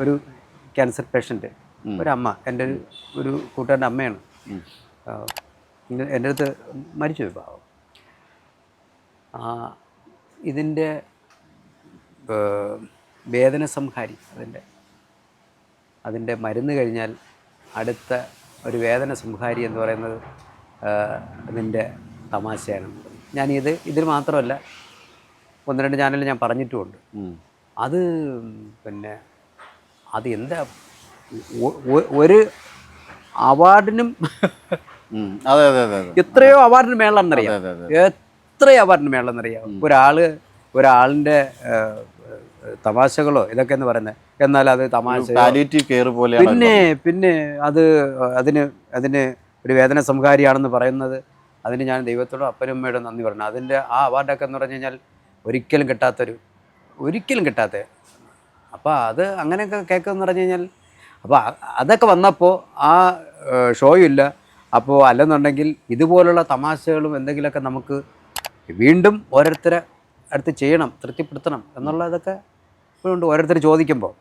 ഒരു cancer patient, ഒരമ്മ, എൻ്റെ ഒരു കൂട്ടുകാരൻ്റെ അമ്മയാണ്. എൻ്റെ അടുത്ത് മരിച്ചുപോയി പാവം. ഇതിൻ്റെ വേദന സംഹാരി, അതിൻ്റെ മരുന്ന് കഴിഞ്ഞാൽ അടുത്ത ഒരു വേദന സംഹാരി എന്ന് പറയുന്നത് അതിൻ്റെ തമാശയാണ്. ഇതിൽ മാത്രമല്ല, 1-2 ചാനലിൽ ഞാൻ പറഞ്ഞിട്ടുമുണ്ട്. അത് പിന്നെ അത് എന്താ ഒരു അവാർഡിനും എത്രയോ അവാർഡിന് മേളാണെന്നറിയാം, എത്രയോ അവാർഡിന് മേളാണെന്നറിയാം. ഒരാളിൻ്റെ തമാശകളോ ഇതൊക്കെ എന്ന് പറയുന്നത്. എന്നാൽ അത് തമാശ പിന്നെ അതിന് ഒരു വേദന സംഹാരിയാണെന്ന് പറയുന്നത്, അതിന് ഞാൻ ദൈവത്തോടും അപ്പനും അമ്മയോടും നന്ദി പറഞ്ഞു. അതിൻ്റെ ആ അവാർഡൊക്കെ എന്ന് പറഞ്ഞു കഴിഞ്ഞാൽ ഒരിക്കലും കിട്ടാത്ത. അപ്പോൾ അത് അങ്ങനെയൊക്കെ കേൾക്കുമെന്ന് പറഞ്ഞു കഴിഞ്ഞാൽ, അപ്പോൾ അതൊക്കെ വന്നപ്പോൾ ആ ഷോയും ഇല്ല. അപ്പോൾ അല്ലെന്നുണ്ടെങ്കിൽ ഇതുപോലുള്ള തമാശകളും എന്തെങ്കിലുമൊക്കെ നമുക്ക് വീണ്ടും ഓരോരുത്തരെ അടുത്ത് ചെയ്യണം, തൃപ്തിപ്പെടുത്തണം എന്നുള്ളതൊക്കെ ഇപ്പോഴുണ്ട്. ഓരോരുത്തർ ചോദിക്കുമ്പോൾ